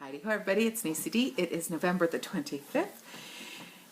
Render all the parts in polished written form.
Hi everybody, it's Nancy D. It is November the 25th,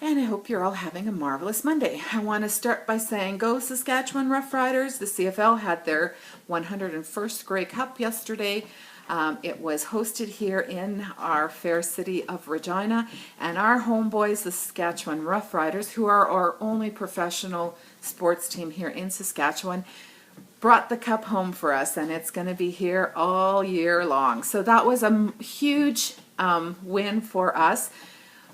and I hope you're all having a marvelous Monday. I want to start by saying, go Saskatchewan Roughriders. The CFL had their 101st Grey Cup yesterday. It was hosted here in our fair city of Regina, and our homeboys, the Saskatchewan Roughriders, who are our only professional sports team here in Saskatchewan, brought the cup home for us, and it's going to be here all year long. So that was a huge win for us.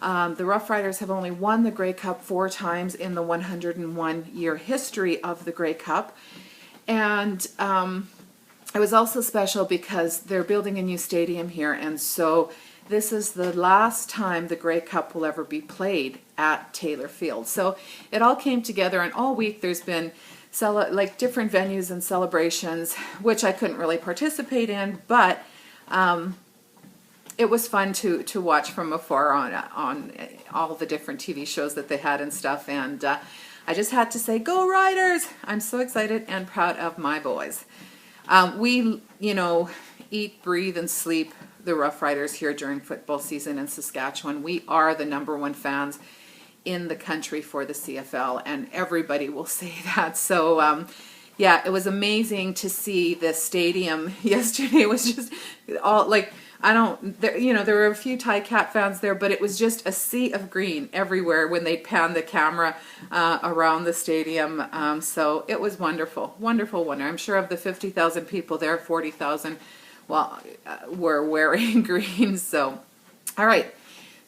The Rough Riders have only won the Grey Cup 4 times in the 101-year history of the Grey Cup. And it was also special because they're building a new stadium here, and so this is the last time the Grey Cup will ever be played at Taylor Field. So it all came together, and all week there's been different venues and celebrations, which I couldn't really participate in, but it was fun to watch from afar on all the different TV shows that they had and stuff. And I just had to say, go Riders! I'm so excited and proud of my boys. We, eat, breathe, and sleep the Rough Riders here during football season in Saskatchewan. We are the #1 fans in the country for the CFL, and everybody will say that. So yeah, it was amazing to see the stadium yesterday. It was just all like, there were a few Cat fans there, but it was just a sea of green everywhere when they panned the camera around the stadium. So it was wonderful, wonderful wonder. I'm sure of the 50,000 people there, 40,000 were wearing green. So all right.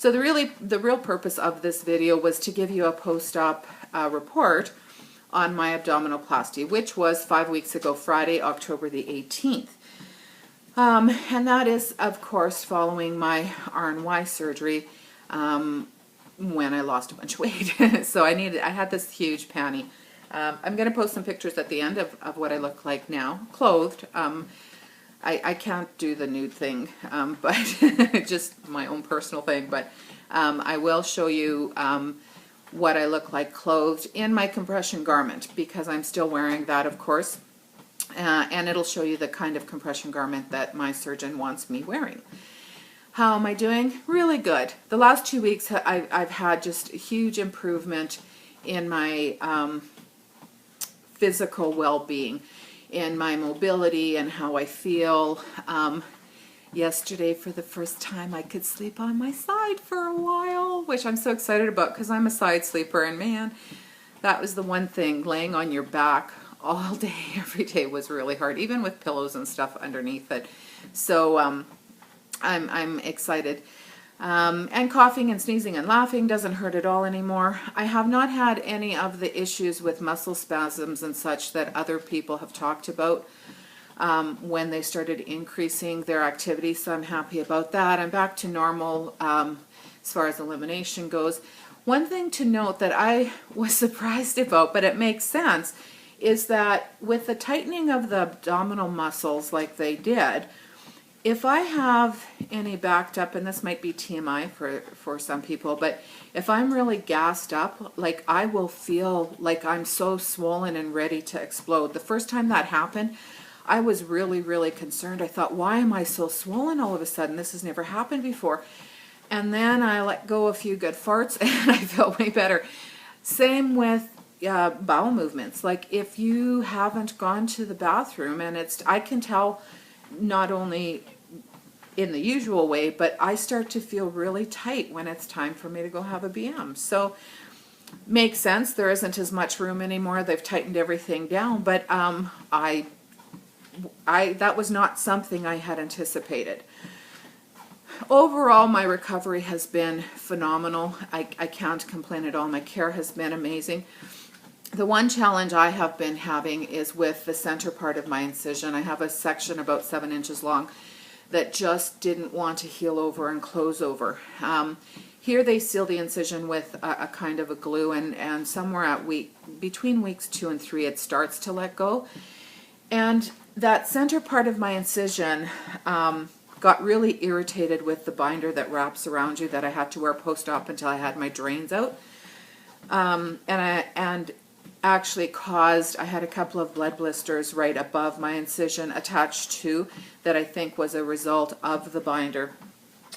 So the real purpose of this video was to give you a post-op report on my abdominoplasty, which was 5 weeks ago, Friday, October the 18th. And that is, of course, following my RNY surgery when I lost a bunch of weight. So I had this huge panty. I'm going to post some pictures at the end of what I look like now, clothed. I can't do the nude thing, but just my own personal thing. But I will show you what I look like clothed in my compression garment, because I'm still wearing that, of course. And it'll show you the kind of compression garment that my surgeon wants me wearing. How am I doing? Really good. The last 2 weeks I've had just a huge improvement in my physical well-being, in my mobility and how I feel. Yesterday, for the first time, I could sleep on my side for a while, which I'm so excited about because I'm a side sleeper, and man, that was the one thing. Laying on your back all day, every day was really hard, even with pillows and stuff underneath it. So I'm excited. And coughing and sneezing and laughing doesn't hurt at all anymore. I have not had any of the issues with muscle spasms and such that other people have talked about when they started increasing their activity, so I'm happy about that. I'm back to normal as far as elimination goes. One thing to note that I was surprised about, but it makes sense, is that with the tightening of the abdominal muscles like they did, if I have any backed up, and this might be TMI for some people, but if I'm really gassed up, like I will feel like I'm so swollen and ready to explode. The first time that happened, I was really, really concerned. I thought, why am I so swollen all of a sudden? This has never happened before. And then I let go a few good farts and I felt way better. Same with bowel movements. Like if you haven't gone to the bathroom, and I can tell not only in the usual way, but I start to feel really tight when it's time for me to go have a BM. So makes sense. There isn't as much room anymore. They've tightened everything down, but that was not something I had anticipated. Overall, my recovery has been phenomenal. I can't complain at all. My care has been amazing. The one challenge I have been having is with the center part of my incision. I have a section about 7 inches long that just didn't want to heal over and close over. Here they seal the incision with a kind of a glue, and somewhere at between weeks 2 and 3 it starts to let go. And that center part of my incision got really irritated with the binder that wraps around you that I had to wear post-op until I had my drains out. And actually I had a couple of blood blisters right above my incision attached to that I think was a result of the binder.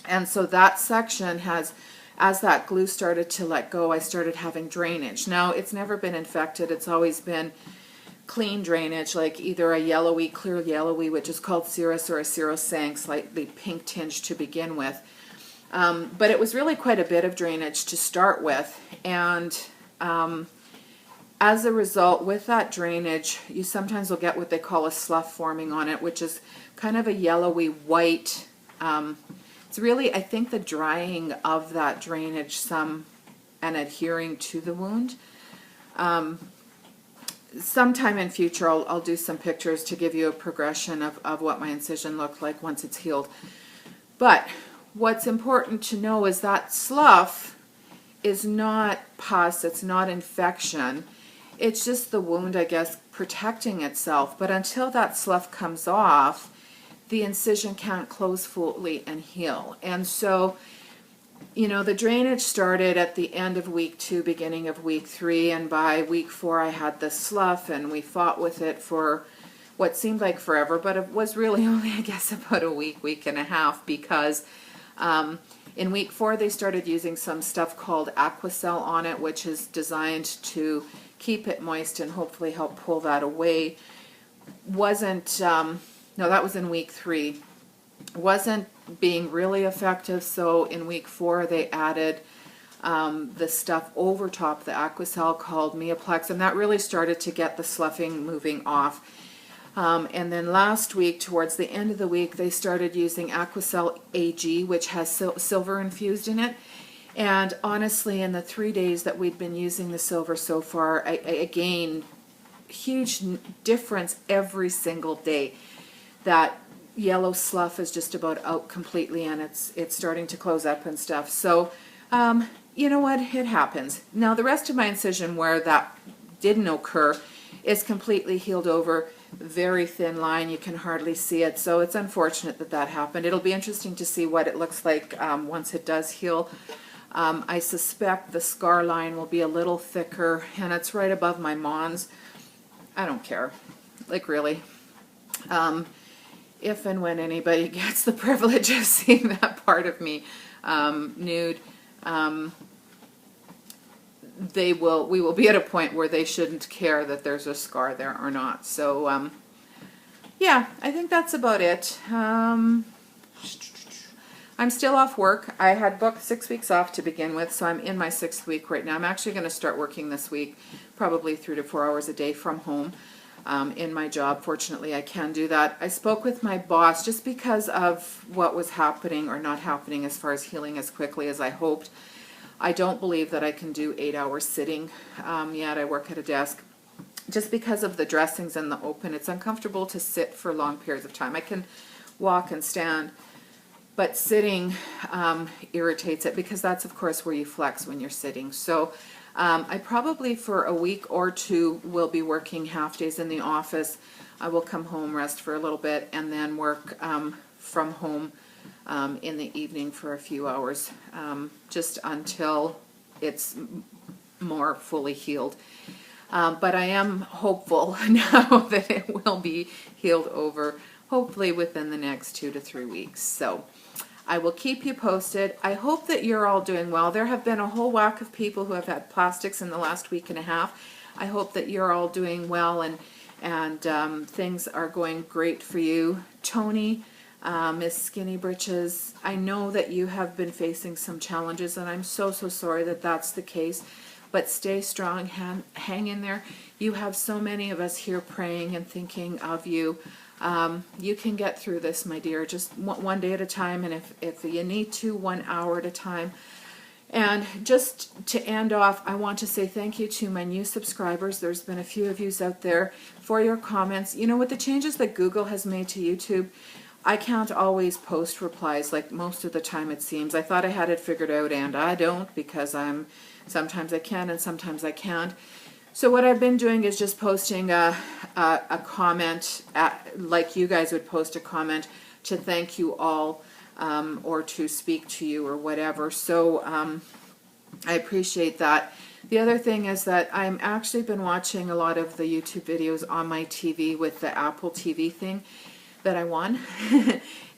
And so that section has, as that glue started to let go, I started having drainage. Now, it's never been infected. It's always been clean drainage, like either a yellowy, clear yellowy, which is called cirrus, or a cirrosang, slightly pink tinge to begin with. But it was really quite a bit of drainage to start with. And as a result, with that drainage, you sometimes will get what they call a slough forming on it, which is kind of a yellowy white. It's really, I think, the drying of that drainage and adhering to the wound. Sometime in future, I'll do some pictures to give you a progression of what my incision looked like once it's healed. But what's important to know is that slough is not pus, it's not infection. It's just the wound, I guess, protecting itself. But until that slough comes off, the incision can't close fully and heal. And so, you know, the drainage started at the end of week 2, beginning of week 3, and by week 4 I had the slough, and we fought with it for what seemed like forever, but it was really only, I guess, about a week and a half, because in week 4 they started using some stuff called Aquacel on it, which is designed to keep it moist and hopefully help pull that away. No, that was in week 3. Wasn't being really effective, so in week 4 they added the stuff over top the Aquacel called Miaplex, and that really started to get the sloughing moving off. And then last week, towards the end of the week, they started using Aquacel AG, which has silver infused in it. And honestly, in the 3 days that we'd been using the silver so far, I gained huge difference every single day. That yellow slough is just about out completely, and it's starting to close up and stuff. So, you know what? It happens. Now, the rest of my incision where that didn't occur is completely healed over. Very thin line. You can hardly see it. So it's unfortunate that that happened. It'll be interesting to see what it looks like once it does heal. I suspect the scar line will be a little thicker, and it's right above my mons. I don't care. Like, really. If and when anybody gets the privilege of seeing that part of me nude, we will be at a point where they shouldn't care that there's a scar there or not. So, yeah, I think that's about it. I'm still off work. I had booked 6 weeks off to begin with, so I'm in my 6th week right now. I'm actually going to start working this week, probably 3 to 4 hours a day from home. In my job. Fortunately, I can do that. I spoke with my boss just because of what was happening or not happening as far as healing as quickly as I hoped. I don't believe that I can do 8 hours sitting yet. I work at a desk. Just because of the dressings and the open, it's uncomfortable to sit for long periods of time. I can walk and stand, but sitting irritates it, because that's, of course, where you flex when you're sitting. So I probably for a week or 2 will be working half days in the office. I will come home, rest for a little bit, and then work from home in the evening for a few hours, just until it's more fully healed. But I am hopeful now that it will be healed over, hopefully within the next 2 to 3 weeks. So I will keep you posted. I hope that you're all doing well. There have been a whole whack of people who have had plastics in the last week and a half. I hope that you're all doing well, and things are going great for you. Tony, Miss Skinny Britches, I know that you have been facing some challenges, and I'm so sorry that that's the case. But stay strong, hang in there. You have so many of us here praying and thinking of you. You can get through this, my dear, just one day at a time, and if you need to, 1 hour at a time. And just to end off, I want to say thank you to my new subscribers. There's been a few of you out there for your comments. You know, with the changes that Google has made to YouTube, I can't always post replies like most of the time, it seems. I thought I had it figured out, and I don't, because sometimes I can and sometimes I can't. So what I've been doing is just posting a comment, like you guys would post a comment to thank you all, or to speak to you or whatever. So I appreciate that. The other thing is that I'm actually been watching a lot of the YouTube videos on my TV with the Apple TV thing that I won.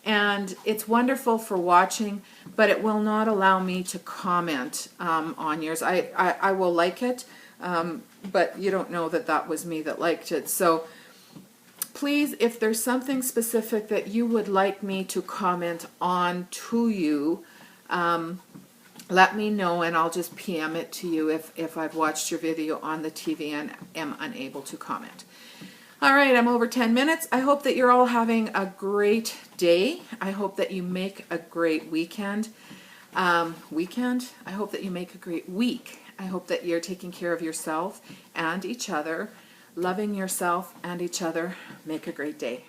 and it's wonderful for watching, but it will not allow me to comment on yours. I will like it, but you don't know that that was me that liked it. So please, if there's something specific that you would like me to comment on to you, let me know, and I'll just PM it to you if I've watched your video on the TV and am unable to comment. All right, I'm over 10 minutes. I hope that you're all having a great day. I hope that you make a great weekend. I hope that you make a great week. I hope that you're taking care of yourself and each other, loving yourself and each other. Make a great day.